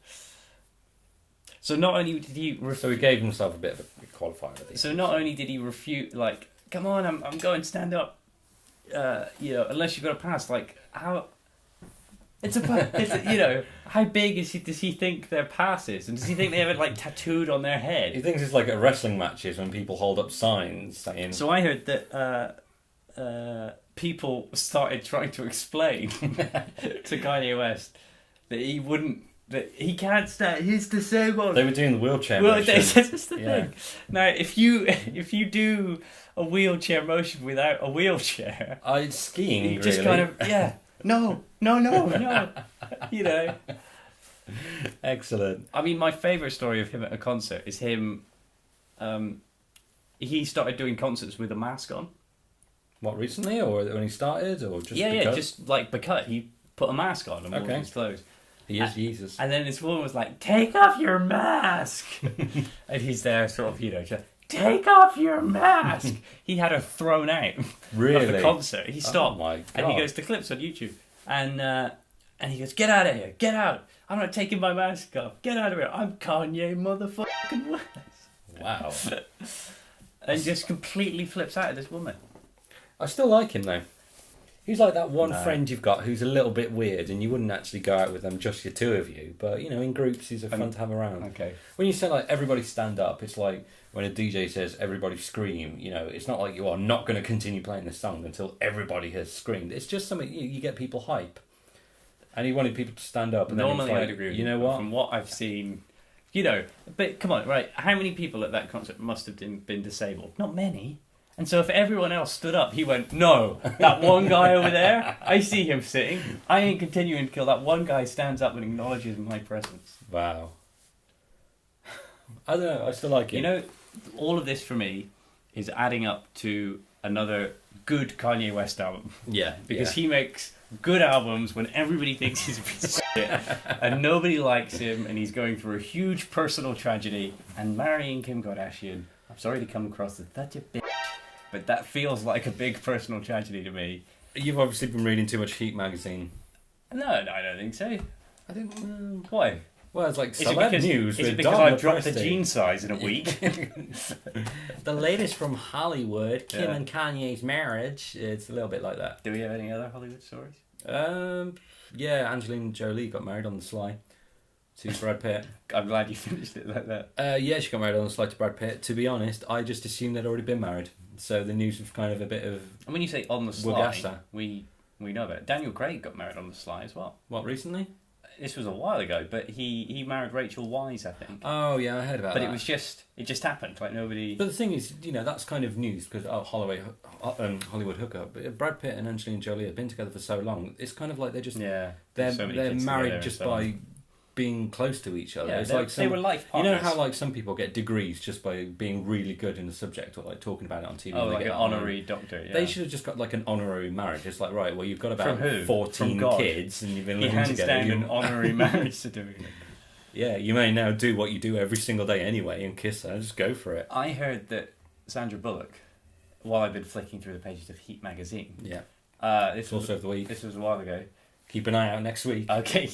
So not only did he... So he gave himself a bit of a qualifier. So not only did he refute, come on, I'm going stand up. unless you've got a past, like how. How big does he think their pass is? And does he think they have it like tattooed on their head? He thinks it's like at wrestling matches when people hold up signs saying... So I heard that people started trying to explain to Kanye West that he can't stand, he's disabled. They were doing the wheelchair motion. motion. That's the thing. Now, if you do a wheelchair motion without a wheelchair... It's skiing, you just kind of, No. Excellent. I mean, my favourite story of him at a concert is him... he started doing concerts with a mask on. What, recently? Or when he started? Or just because? Just like because he put a mask on and wore his clothes. He is Yeezus. And then this woman was like, take off your mask! And he's there sort of, just, take off your mask! He had her thrown out really? of the concert. He stopped. Oh my God. And he goes to clips on YouTube. And he goes, get out of here, get out! I'm not taking my mask off. Get out of here! I'm Kanye motherfucking West. Wow. And just completely flips out at this woman. I still like him though. He's like that one friend you've got who's a little bit weird, and you wouldn't actually go out with them, just the two of you. But in groups, he's fun to have around. Okay. When you say like everybody stand up, it's like when a DJ says everybody scream. It's not like you are not going to continue playing this song until everybody has screamed. It's just something you get people hype. And he wanted people to stand up. And normally, then I'd agree with you. You know what? From what I've seen, but come on, right? How many people at that concert must have been disabled? Not many. And so if everyone else stood up, he went, no, that one guy over there, I see him sitting. I ain't continuing until that one guy stands up and acknowledges my presence. Wow. I don't know, I still like it. All of this for me is adding up to another good Kanye West album. Yeah. Because he makes good albums when everybody thinks he's a piece of shit and nobody likes him and he's going through a huge personal tragedy and marrying Kim Kardashian. I'm sorry to come across as such a bitch, but that feels like a big personal tragedy to me. You've obviously been reading too much Heat magazine. No, I don't think so. I think... Why? Well, it's like celeb news. Is it because I've dropped the jean size in a week? The latest from Hollywood, Kim and Kanye's marriage. It's a little bit like that. Do we have any other Hollywood stories? Yeah, Angelina Jolie got married on the sly to Brad Pitt. I'm glad you finished it like that. Yeah, she got married on the sly to Brad Pitt. To be honest, I just assumed they'd already been married. So the news was kind of a bit of... And when you say on the sly, we know about it. Daniel Craig got married on the sly as well. What, recently? This was a while ago, but he married Rachel Weisz, I think. Oh yeah, I heard about that. But it just happened, like nobody. But the thing is, that's kind of news because Hollywood hookup. But Brad Pitt and Angelina Jolie have been together for so long. It's kind of like they're just they're married just by being close to each other. Yeah, it's like they were life partners. You know how like some people get degrees just by being really good in the subject or like talking about it on TV. Oh, like an honorary doctor. Yeah. They should have just got like an honorary marriage. It's like, right, well, you've got about 14 kids and you've been living together. He hands down an honorary marriage certificate. Yeah, you may now do what you do every single day anyway and kiss her. Just go for it. I heard that Sandra Bullock, while I've been flicking through the pages of Heat magazine. Yeah. This also of the week. This was a while ago. Keep an eye out next week. Okay.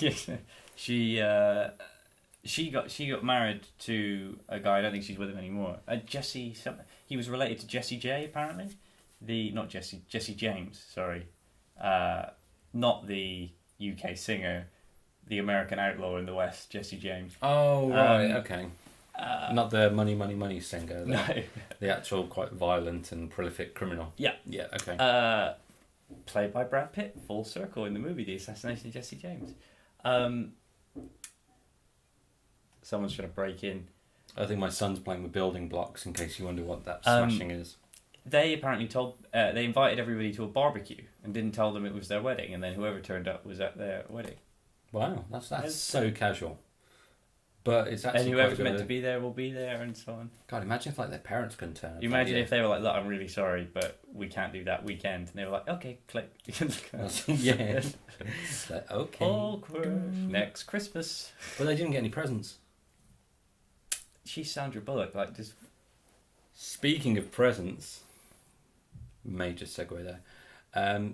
She got married to a guy. I don't think she's with him anymore. Jesse something. He was related to Jessie J apparently. Jesse James. Sorry, not the UK singer, the American outlaw in the West, Jesse James. Oh right, okay. Not the money singer. No, the actual quite violent and prolific criminal. Yeah, okay. Played by Brad Pitt, full circle in the movie The Assassination of Jesse James. Someone's trying to break in. I think my son's playing with building blocks in case you wonder what that smashing is. They apparently they invited everybody to a barbecue and didn't tell them it was their wedding, and then whoever turned up was at their wedding. Wow, that's so casual. But it's actually and whoever's meant to be there will be there, and so on. God, imagine if like their parents couldn't turn up. You imagine if they were like, "Look, I'm really sorry, but we can't do that weekend," and they were like, "Okay, click." Yeah. Like, okay. Awkward. Next Christmas. But they didn't get any presents. She's Sandra Bullock, like just. Speaking of presents, major segue there.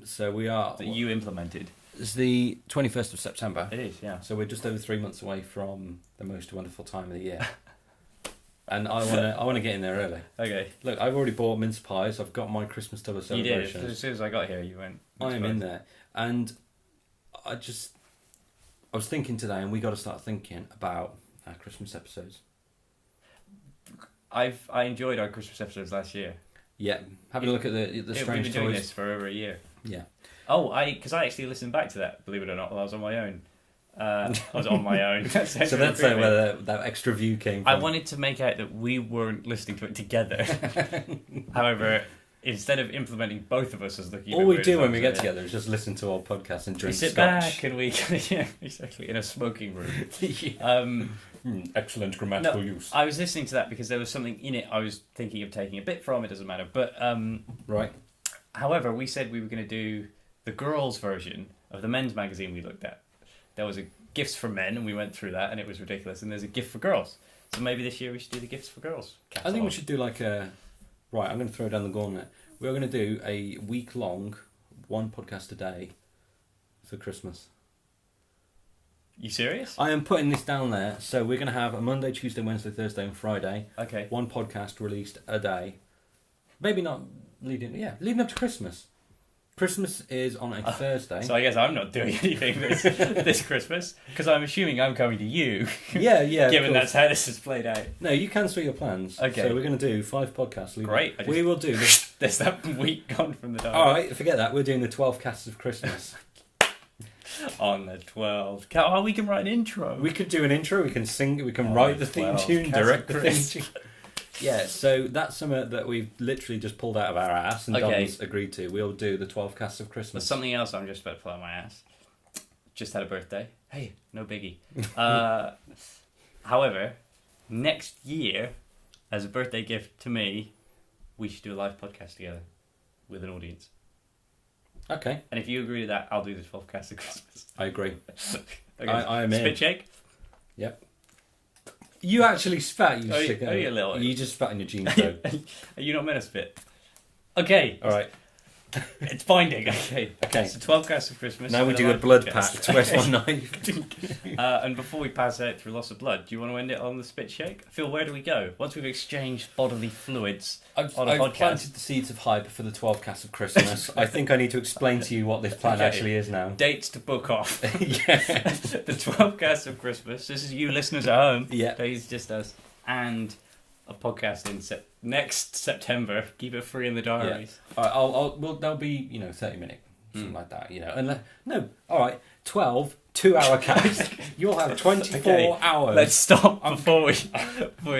So we are that you implemented. It's the 21st of September. It is, yeah. So we're just over 3 months away from the most wonderful time of the year. And I want to get in there early. Okay. Look, I've already bought mince pies. I've got my Christmas tub of celebrations. You did. As soon as I got here, you went. I am in there. And I was thinking today, and we got to start thinking about our Christmas episodes. I enjoyed our Christmas episodes last year. Yeah, having a look at the strange toys. We've been doing this for over a year. Yeah. Oh, because I actually listened back to that, believe it or not, while I was on my own. I was on my own. So that's where that extra view came from. I wanted to make out that we weren't listening to it together. However, instead of implementing both of us as looking, all we do when we get together is just listen to our podcasts and drink scotch. Sit back and we exactly in a smoking room. Yeah. Excellent grammatical use. I was listening to that because there was something in it I was thinking of taking a bit from. It doesn't matter, but right. However, we said we were going to do the girls' version of the men's magazine we looked at. There was a gifts for men, and we went through that, and it was ridiculous. And there's a gift for girls. So maybe this year we should do the gifts for girls catalog. I think we should do like a... Right, I'm going to throw down the gauntlet. We're going to do a week-long, one podcast a day for Christmas. You serious? I am putting this down there. So we're going to have a Monday, Tuesday, Wednesday, Thursday, and Friday. Okay. One podcast released a day. Maybe not leading up to Christmas. Christmas is on a Thursday. So I guess I'm not doing anything this Christmas, because I'm assuming I'm coming to you. Yeah. Given that's how this is played out. No, you cancel your plans. Okay. So we're going to do 5 podcasts. Great. We will do this. There's that week gone from the diary. Alright, forget that. We're doing the 12 casts of Christmas. On the 12. Oh, we can write an intro. We could do an intro, we can sing, we can write the theme tune, direct the theme tune. Yeah, so that's something that we've literally just pulled out of our ass and Dom's agreed to. We'll do the 12 casts of Christmas. There's something else I'm just about to pull out my ass. Just had a birthday. Hey, no biggie. However, next year, as a birthday gift to me, we should do a live podcast together with an audience. Okay. And if you agree to that, I'll do the 12 casts of Christmas. I agree. Okay. I am in. Spit shake? Yep. You actually spat, you sick. Are you a little? You just spat in your jeans, though. Are you not meant to spit? Okay. All right. It's binding. Okay. So 12 casts of Christmas. Now we do a blood pact. Where's my knife? And before we pass out through loss of blood, do you want to end it on the spit shake? Phil, where do we go? Once we've exchanged bodily fluids on a podcast. I've planted the seeds of hype for the 12 casts of Christmas. I think I need to explain to you what this plan actually is now. Dates to book off. Yeah. The 12 casts of Christmas. This is you listeners at home. Yeah. It's just us. And a podcast in next September. Keep it free in the diaries. Yeah. Well, there'll be 30-minute something like that, And no, all right, 12 2-hour casts. You'll have 24 hours. Let's stop before we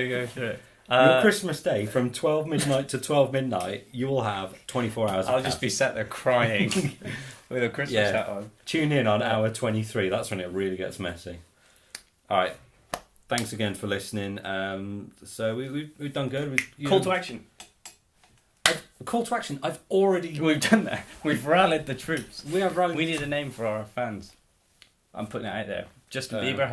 go through it. Your Christmas Day from 12 midnight to 12 midnight, you will have 24 hours. I'll just be sat there crying with a Christmas hat on. Tune in on hour 23. That's when it really gets messy. All right. Thanks again for listening. So we've done good. Call to action. Call to action. We've done that. We've rallied the troops. We have rallied. We need a name for our fans. I'm putting it out there. Justin Bieber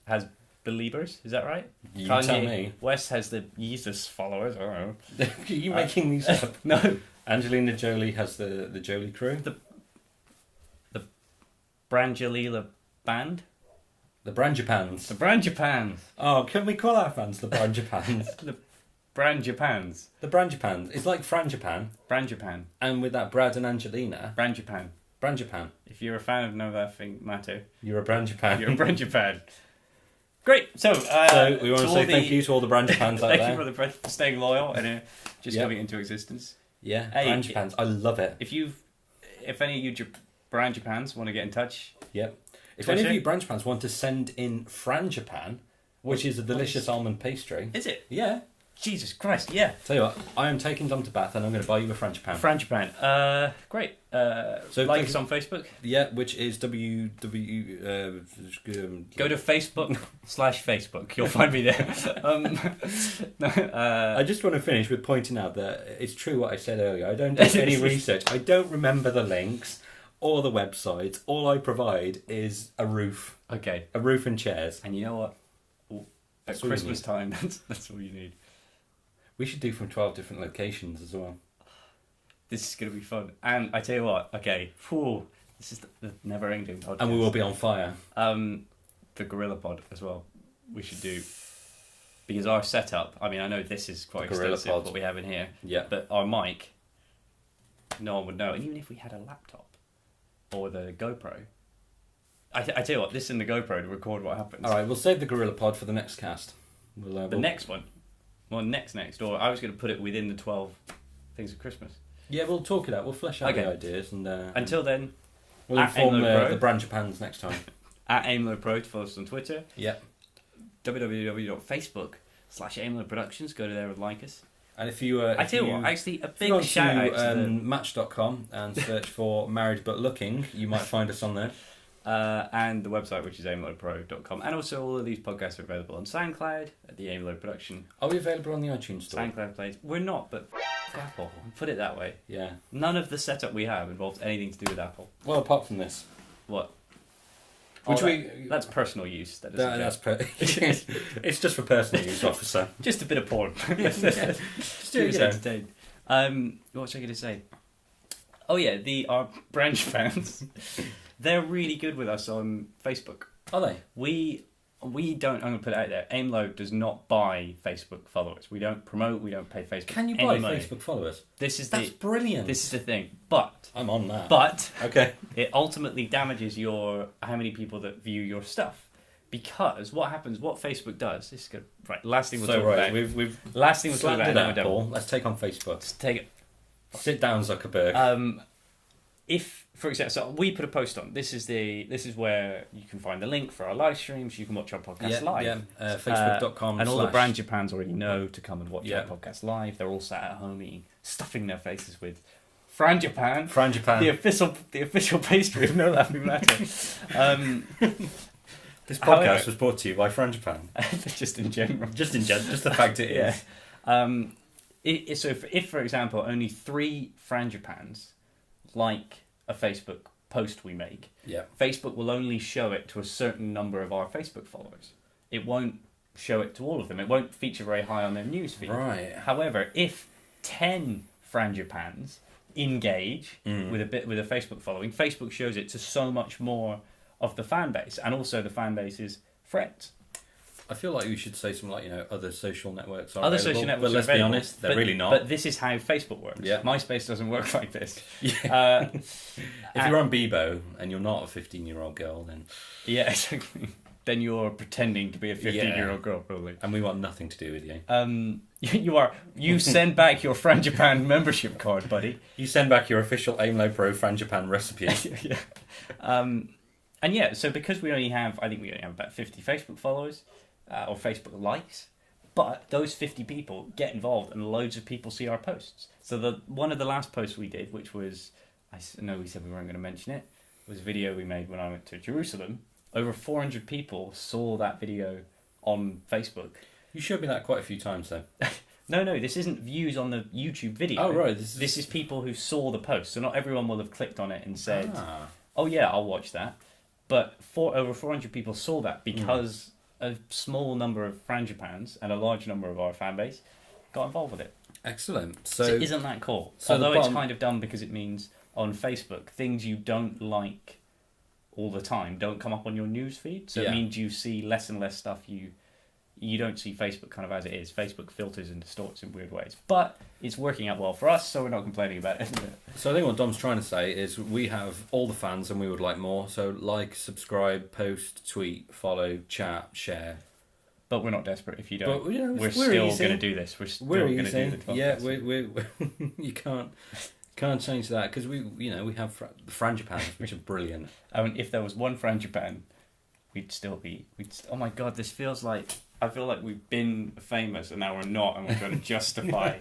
has Beliebers. Is that right? You Kanye tell me. West has the Yeezus followers. I don't know. Are you making these up? No. Angelina Jolie has the Jolie crew. The Brangelina band. The Frangipane. The Frangipane. Oh, can we call our fans the Frangipane? The Frangipane. The Frangipane. It's like Frangipane. Frangipane. And with that Brad and Angelina. Frangipane. Frangipane. If you're a fan of No Laughing Matter, you're a Frangipane. You're a Frangipane. Great. So we want to say thank you to all the Frangipanes out there. Thank you for staying loyal and just coming into existence. Yeah, Frangipans. I love it. If any of you Frangipans want to get in touch, yep. If any of you Frangipans want to send in Frangipane, which is a delicious almond pastry, is it? Yeah. Jesus Christ, yeah. Tell you what, I am taking Dom to Bath and I'm going to buy you a Frangipane. Frangipane. Great. So like us on Facebook. Yeah, which is Go to Facebook. You'll find me there. I just want to finish with pointing out that it's true what I said earlier. I don't do any research. I don't remember the links or the websites. All I provide is a roof. Okay. A roof and chairs. And you know what? At Christmas time, that's all you need. We should do from 12 different locations as well. This is going to be fun. And I tell you what, okay, this is the never-ending podcast. And we will be on fire. The Gorilla Pod as well. We should do. because our setup, I mean, I know this is quite extensive, what we have in here, but our mic, no one would know. And even if we had a laptop or the GoPro, I tell you what, this in the GoPro to record what happens. All right, we'll save the Gorilla Pod for the next cast. The next one? Well, next, or I was going to put it within the 12 things of Christmas. Yeah, we'll talk it out. We'll flesh out the ideas. And until then, we'll inform the Frangipans next time. At AimLowPro to follow us on Twitter. Yep. www.facebook/AimLow Productions. Go to there and like us. And if you... I tell you what, actually, a big shout out to Match.com and search for Married But Looking, you might find us on there. And the website, which is aimlowpro.com. And also all of these podcasts are available on SoundCloud at the Aimlow Production. Are we available on the iTunes store? SoundCloud plays. We're not, but Apple. Put it that way. Yeah. None of the setup we have involves anything to do with Apple. Well, apart from this. What? That's personal use. That's it's just for personal use, officer. Just a bit of porn. Just do it entertained. What was I going to say? Oh yeah, our branch fans. They're really good with us on Facebook. Are they? We don't. I'm going to put it out there. Aimlow does not buy Facebook followers. We don't promote. We don't pay Facebook. Can you buy Facebook followers? That's brilliant. This is the thing. But I'm on that. But okay, it ultimately damages how many people that view your stuff. Because what happens? What Facebook does? This is good. Right. Last thing we'll talk about. We've last thing we'll talk about. Apple. Let's take on Facebook. Let's take it. Sit down, Zuckerberg. If, for example, so we put a post on. This is where you can find the link for our live streams. You can watch our podcast live. Yeah, Facebook.com. And all the Frangipans already know to come and watch our podcast live. They're all sat at home eating, stuffing their faces with Frangipane. The official pastry of No Laughing Matter. This podcast was brought to you by Frangipane. Just in general. Just the fact it is. So if, for example, only 3 Frangipans like a Facebook post we make, Facebook will only show it to a certain number of our Facebook followers. It won't show it to all of them. It won't feature very high on their newsfeed. Right. However, if 10 Frangipans engage with a Facebook following, Facebook shows it to so much more of the fan base, and also the fan base's friends. I feel like you should say something like, other social networks are Other available, social networks but let's be honest, they're really not. But this is how Facebook works. Yeah. MySpace doesn't work like this. Yeah. If you're on Bebo and you're not a 15-year-old girl, then... Yeah, exactly. Then you're pretending to be a 15-year-old girl, probably. And we want nothing to do with you. You send back your Frangipane membership card, buddy. You send back your official Aimlow Pro Frangipane recipe. Yeah. So because we only have about 50 Facebook followers, or Facebook likes, but those 50 people get involved and loads of people see our posts. So one of the last posts we did, which was, I know we said we weren't going to mention it, was a video we made when I went to Jerusalem. Over 400 people saw that video on Facebook. You showed me that quite a few times though. No, this isn't views on the YouTube video. Oh right, this is people who saw the post. So not everyone will have clicked on it and said, "Oh yeah, I'll watch that." But over 400 people saw that because a small number of Frangipans and a large number of our fan base got involved with it. Excellent. So isn't that cool? So although it's kind of dumb because it means on Facebook things you don't like all the time don't come up on your news feed. So it means you see less and less stuff you don't see Facebook kind of as it is. Facebook filters and distorts in weird ways. But it's working out well for us, so we're not complaining about it. So I think what Dom's trying to say is we have all the fans and we would like more. So like, subscribe, post, tweet, follow, chat, share. But we're not desperate if you don't. But, we're still going to do this. We're still going to do the podcast. Yeah, we you can't change that because we have the Frangipans, which are brilliant. I mean, if there was one Frangipane, oh my god, this feels like... I feel like we've been famous and now we're not, and we're going to justify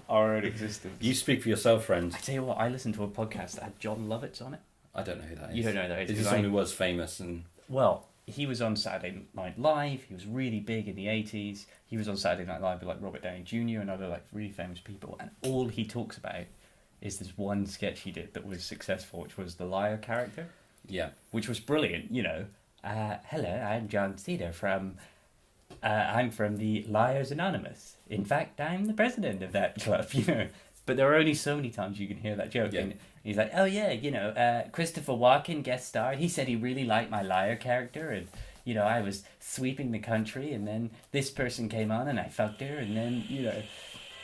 our own existence. You speak for yourself, friend. I tell you what, I listened to a podcast that had John Lovitz on it. I don't know who that is. You don't know who that is. Is he someone who was famous? Well, he was on Saturday Night Live. He was really big in the 80s. He was on Saturday Night Live with like Robert Downey Jr. and other like really famous people. And all he talks about is this one sketch he did that was successful, which was the liar character. Yeah. Which was brilliant, hello, I'm John Cedar I'm from the Liars Anonymous. In fact, I'm the president of that club, But there are only so many times you can hear that joke. Yeah. And he's like, oh yeah, Christopher Walken guest starred. He said he really liked my liar character, and I was sweeping the country, and then this person came on, and I fucked her, and then,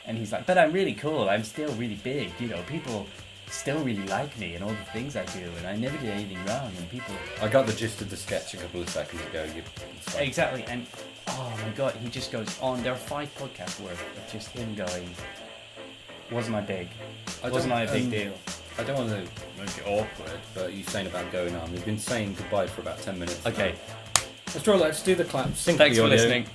and he's like, but I'm really cool, I'm still really big, people still really like me and all the things I do, and I never did anything wrong, and people... I got the gist of the sketch a couple of seconds ago. Exactly, and oh my god, he just goes on. There are 5 podcasts worth of just him going, wasn't I big? Wasn't I a big deal? I don't want to make it awkward, but you're saying about going on. We've been saying goodbye for about 10 minutes. Okay. Let's do the clap. Thanks for listening.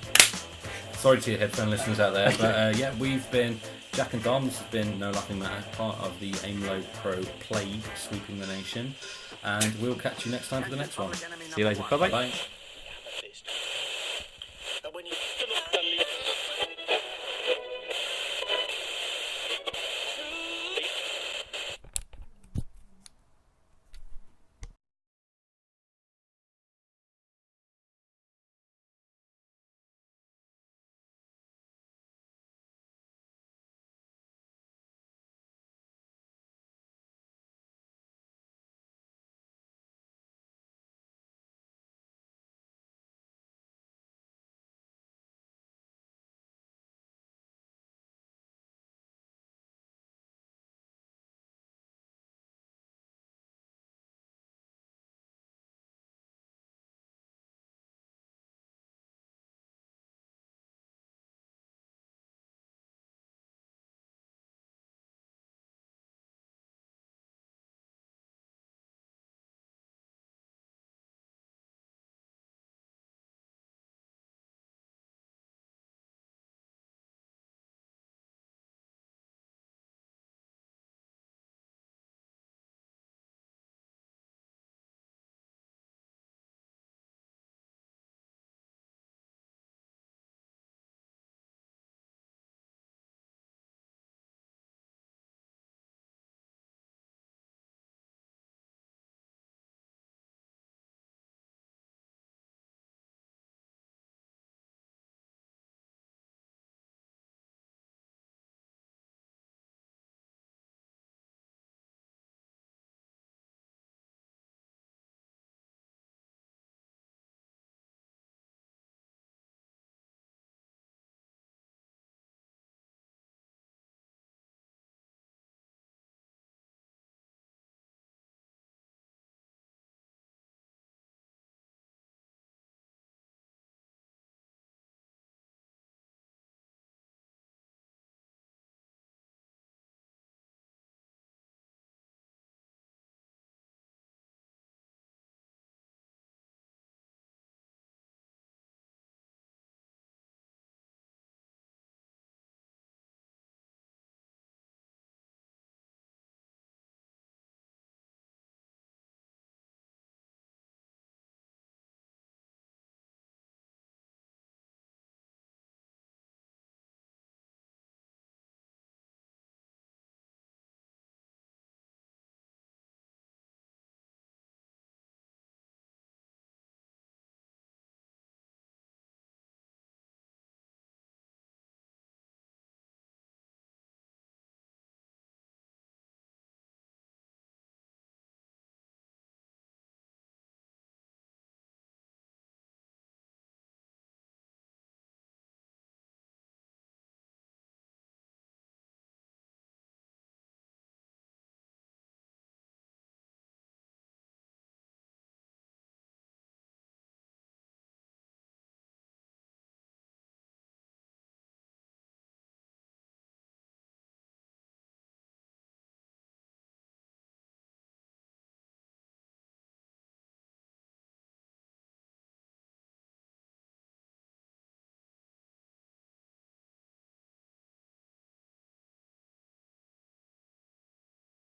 Sorry to your headphone listeners out there, but we've been Jack and Dom. This has been No Laughing Matter, part of the Aimlow Pro Plague sweeping the nation, and we'll catch you next time for the next one. See you later. Bye-bye. Bye.